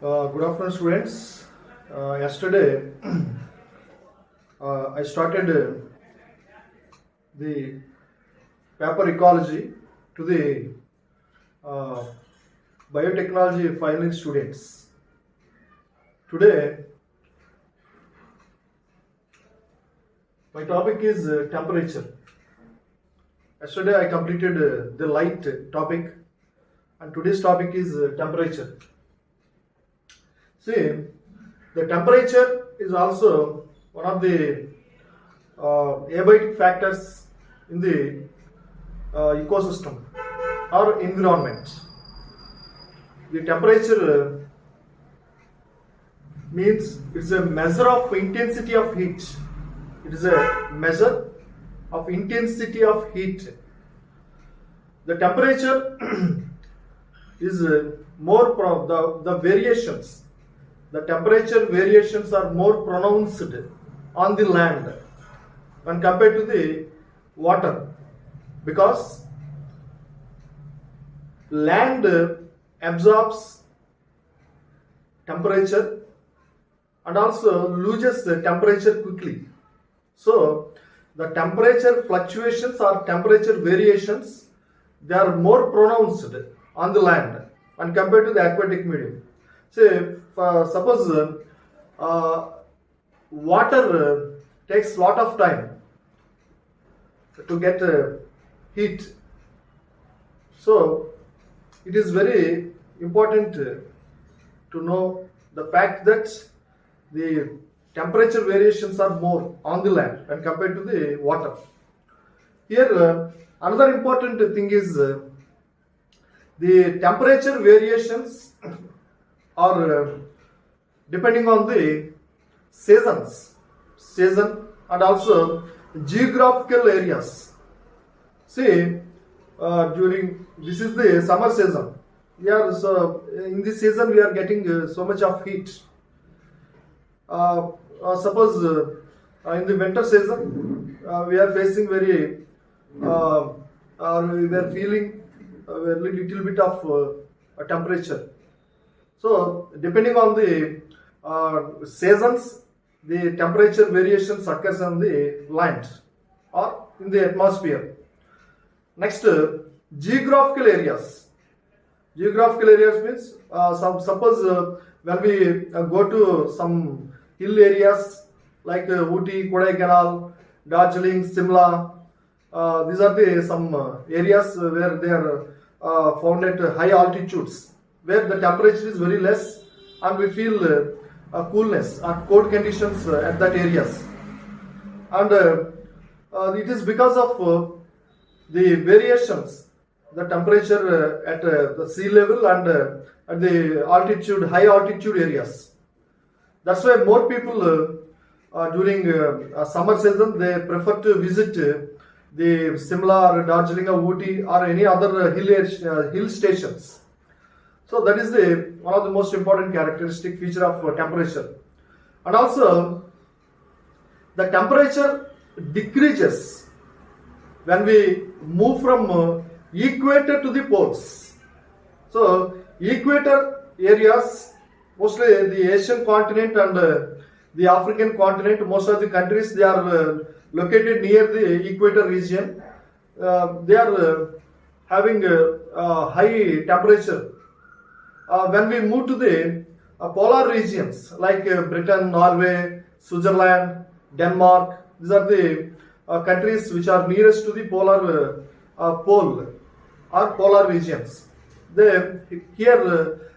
Good afternoon, students. Yesterday, I started the paper ecology to the uh, biotechnology final students. Today, my topic is temperature. Yesterday, I completed the light topic, and today's topic is temperature. See, the temperature is also one of the abiotic factors in the ecosystem or environment. The temperature means it's a measure of intensity of heat. It is a measure of intensity of heat. The temperature is the variations. The temperature variations are more pronounced on the land when compared to the water, because land absorbs temperature and also loses the temperature quickly. So the temperature fluctuations or temperature variations, they are more pronounced on the land when compared to the aquatic medium. Say, suppose water takes lot of time to get heat. So it is very important to know the fact that the temperature variations are more on the land when compared to the water. Here another important thing is the temperature variations are depending on the season and also geographical areas. See, during this is the summer season. So in this season we are getting so much of heat. Suppose in the winter season we are facing very or we are feeling a little bit of temperature. So depending on the seasons, the temperature variations occurs on the land or in the atmosphere. Next, geographical areas. Geographical areas means suppose when we go to some hill areas like Ooty, Kodaikanal, Darjeeling, Simla. These are the some areas where they are found at high altitudes, where the temperature is very less and we feel coolness or cold conditions at that areas. And it is because of the variations, the temperature at the sea level and at the altitude, high altitude areas. That's why more people during summer season they prefer to visit the Simla or Darjeeling or Ooty or any other hill stations. So that is one of the most important characteristic feature of temperature. And also the temperature decreases when we move from equator to the poles. So equator areas, mostly the Asian continent and the African continent, most of the countries they are located near the equator region. They are having high temperature. When we move to the polar regions like Britain, Norway, Switzerland, Denmark, these are the countries which are nearest to the polar pole or polar regions. Here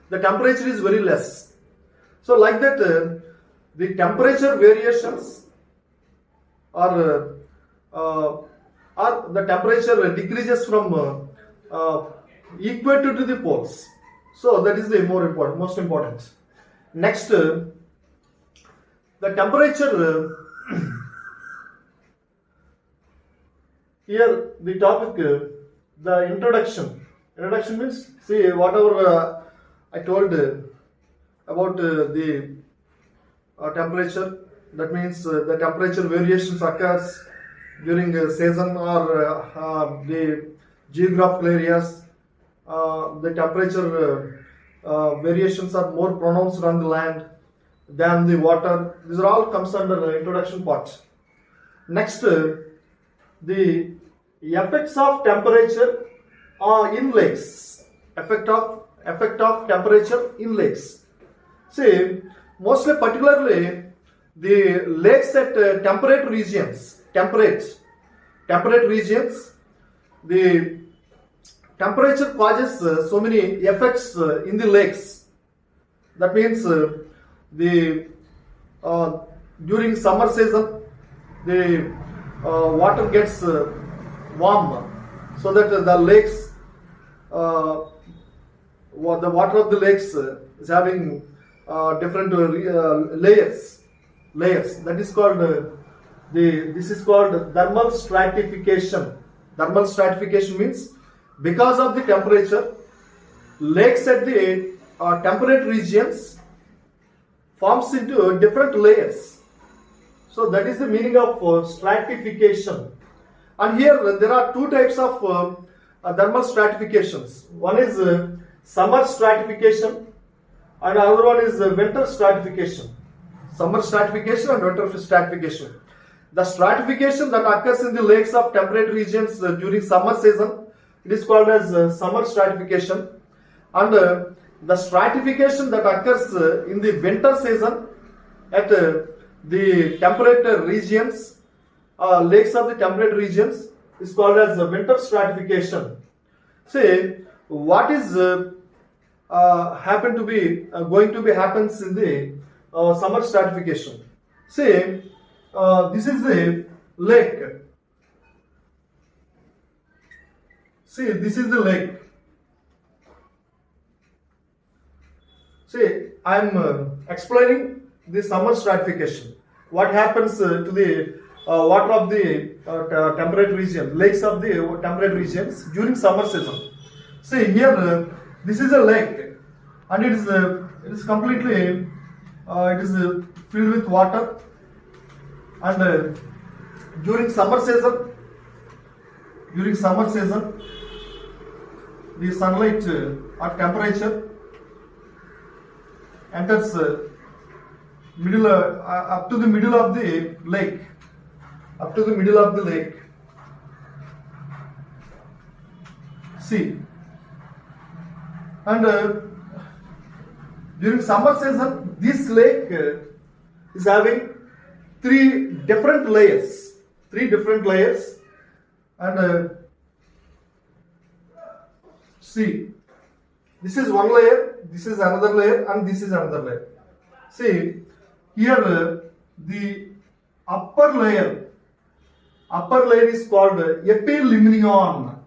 the temperature is very less. So like that the temperature variations or the temperature decreases from equator to the poles. So that is the most important. Next, the temperature. Here the topic, the introduction. Introduction means, see, whatever I told about the temperature. That means the temperature variations occurs during season or the geographical areas. The temperature variations are more pronounced on the land than the water. These are all comes under the introduction part. Next, the effects of temperature in lakes. Effect of temperature in lakes. See, mostly particularly the lakes at temperate regions, the temperature causes so many effects in the lakes. That means the during summer season the water gets warm, so that the lakes, the water of the lakes is having different layers. That is called this is called thermal stratification. Thermal stratification means because of the temperature, lakes at the temperate regions forms into different layers. So that is the meaning of stratification. And here there are two types of thermal stratifications. One is summer stratification and another one is winter stratification. Summer stratification and winter stratification. The stratification that occurs in the lakes of temperate regions during summer season, it is called as summer stratification. And the stratification that occurs in the winter season at the temperate regions, lakes of the temperate regions, is called as winter stratification. See, what is going to be happens in the summer stratification. See, this is the lake. See, this is the lake. See, I am explaining the summer stratification. What happens to the water of the temperate region, lakes of the temperate regions during summer season. See here, this is a lake, and it is completely filled with water. And during summer season, the sunlight or temperature enters up to the middle of the lake. See, and during summer season, this lake is having three different layers, and see, this is one layer, this is another layer, and this is another layer. See, here the upper layer is called epilimnion.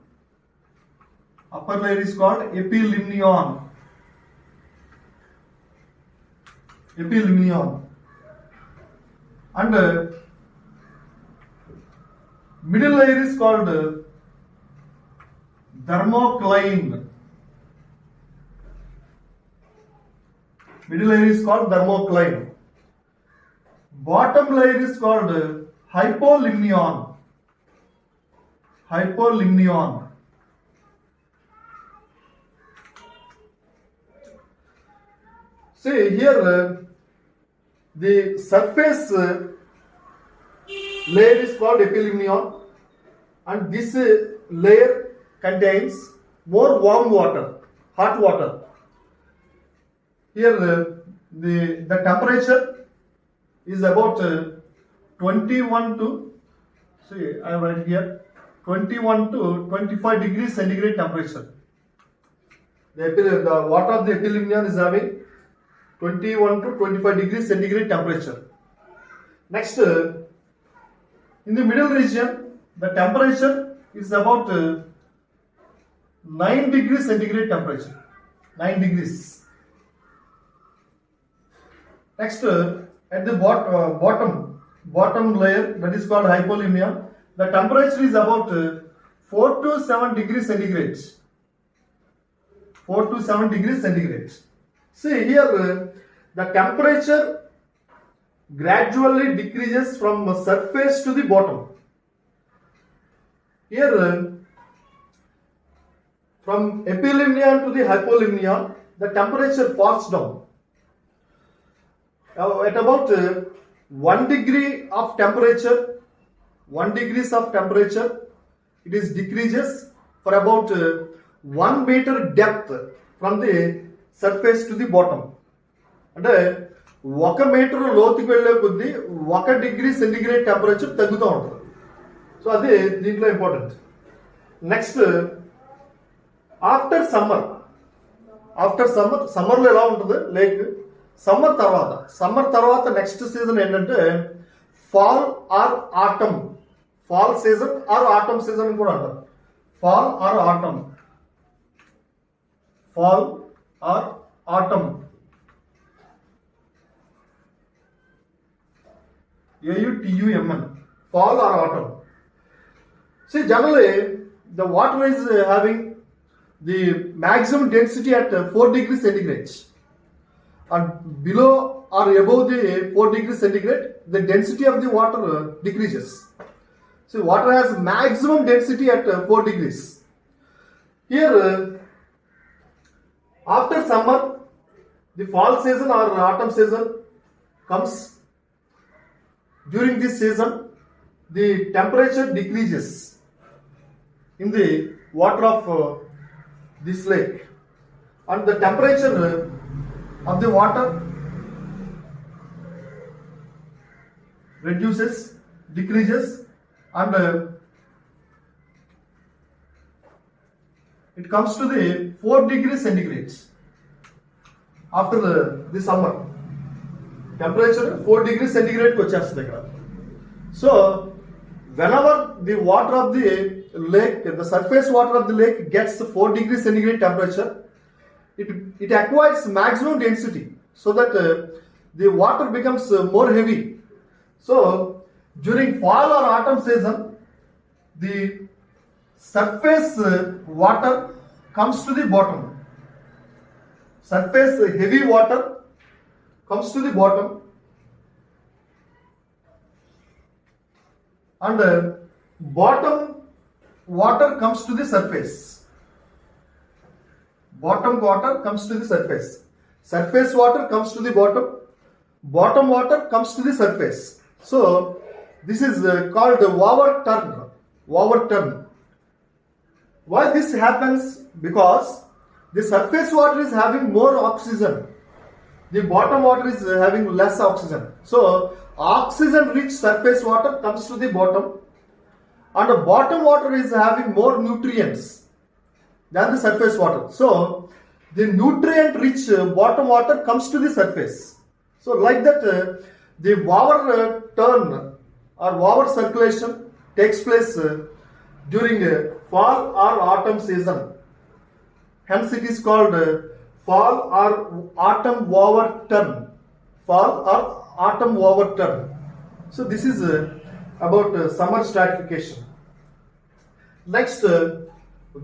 And middle layer is called thermocline. Bottom layer is called hypolimnion. See here, the surface layer is called epilimnion, and this layer contains more warm water, hot water. Here the temperature is about 21 to, see, I write here 21 to 25 degrees centigrade temperature. The water of the epilimnion is having 21 to 25 degrees centigrade temperature. Next, in the middle region, the temperature is about 9 degrees centigrade temperature. 9 degrees. Next, at the bottom layer, that is called hypolimnion, the temperature is about 4 to 7 degrees centigrade. See here, the temperature gradually decreases from surface to the bottom. Here, from epilimnion to the hypolimnion, the temperature falls down. At about 1 degree of temperature, 1 degrees of temperature, it is decreases for about 1 meter depth from the surface to the bottom. అంటే 1 metre లోతుకి వెళ్ళే కొద్దీ 1 degree centigrade temperature తగ్గుతూ ఉంటుంది. So అది దీంట్లో important. Next after సమ్మర్లో ఎలా ఉంటుంది లేక్, సమ్మర్ తర్వాత నెక్స్ట్ సీజన్ ఏంటంటే fall or autumn. Fall season or autumn season కూడా అంటారు. Fall or autumn AUTUMN, fall or autumn. See, generally the water is having the maximum density at 4 degrees centigrade, and below or above the 4 degrees centigrade the density of the water decreases. See, water has maximum density at 4 degrees. Here after summer, the fall season or autumn season comes. During this season, the temperature decreases in the water of this lake, and the temperature of the water decreases, and it comes to the 4 degrees centigrade after the summer. Temperature 4 degrees centigrade కి వచ్చేస్తుంది ఇక్కడ. So whenever the water of the lake, the surface water of the lake gets 4 degrees centigrade temperature, it acquires maximum density so that the water becomes more heavy. So during fall or autumn season, the surface water comes to the bottom. Surface heavy water comes to the bottom, and bottom water comes to the surface. Bottom water comes to the surface. Surface water comes to the bottom. Bottom water comes to the surface. So this is called overturn. Why this happens? Because the surface water is having more oxygen. The bottom water is having less oxygen. So oxygen rich surface water comes to the bottom, and the bottom water is having more nutrients than the surface water. So the nutrient rich bottom water comes to the surface. So like that the overturn or over circulation takes place during fall or autumn season. Hence it is called fall or autumn overturn. Fall or autumn overturn. So this is about summer stratification. Next,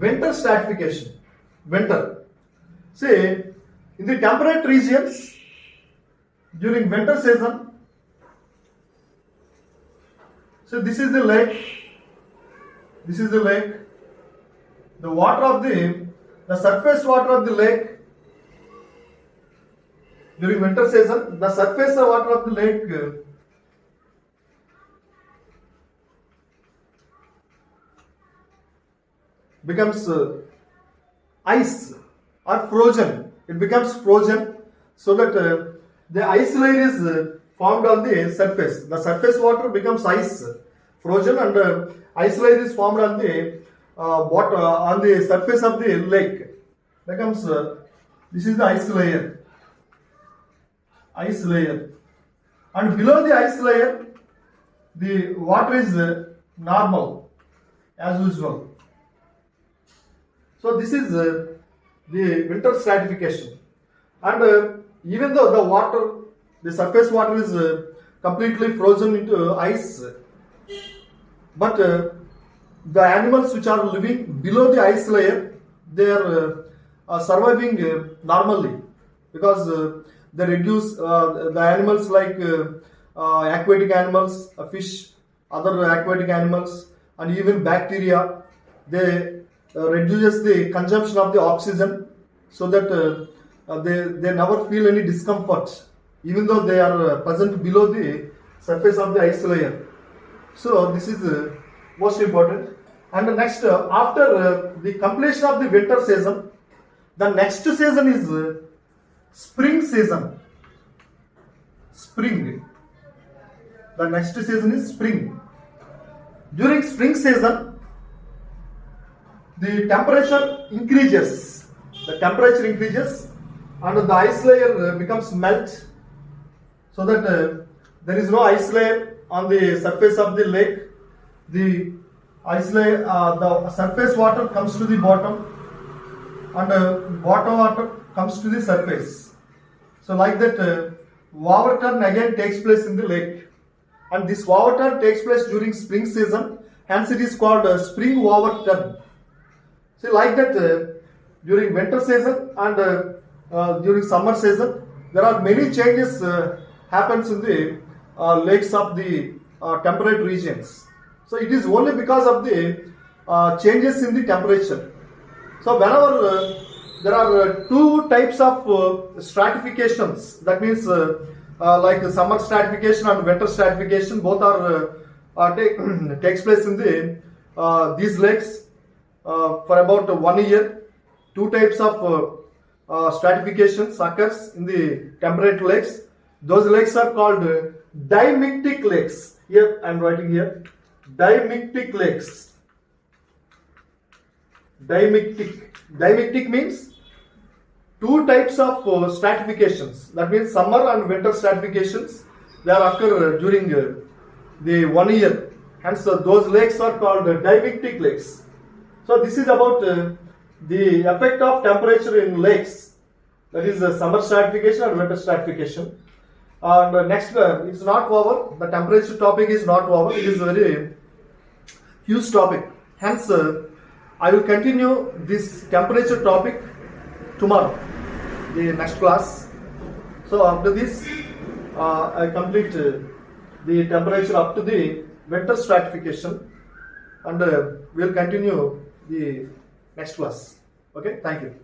winter stratification. Winter. See, in the temperate regions during winter season, so this is the lake. The water of the surface water of the lake during winter season, the surface water of the lake becomes ice or frozen. It becomes frozen so that the ice layer is formed on the surface. The surface water becomes ice, frozen, and ice layer is formed on the on the surface of the lake. Becomes this is the ice layer. And below the ice layer the water is normal as usual. So this is the winter stratification. And even though the surface water is completely frozen into ice, but the animals which are living below the ice layer, they are surviving normally, because they reduce the animals like aquatic animals, fish, other aquatic animals, and even bacteria. They reduces the consumption of the oxygen, so that they never feel any discomfort, even though they are present below the surface of the ice layer. So this is most important. And the next, after the completion of the winter season, the next season is spring season. Spring. The next season is spring. During spring season, the temperature increases. The temperature increases and the ice layer becomes melt, so that there is no ice layer on the surface of the lake. The ice layer, the surface water comes to the bottom, and bottom water comes to the surface. So like that, water turn again takes place in the lake, and this water turn takes place during spring season. Hence, it is called spring water turn. So like that, during winter season and during summer season, there are many changes happens in the lakes of the temperate regions. So it is only because of the changes in the temperature. So whenever there are two types of stratifications, that means like the summer stratification and winter stratification, both are takes place in the these lakes for about 1 year. Two types of stratifications occurs in the temperate lakes. Those lakes are called dimictic lakes. Here I am writing here, dimictic lakes. Dimictic means two types of stratifications. That means summer and winter stratifications. They occur during the 1 year. Hence those lakes are called dimictic lakes. So this is about the effect of temperature in lakes. That is summer stratification and winter stratification. And next, it's not over. The temperature topic is not over. It is a very huge topic. Hence, I will continue this temperature topic tomorrow, the next class. So after this, I complete the temperature up to the winter stratification, and we will continue the next class. Okay, thank you.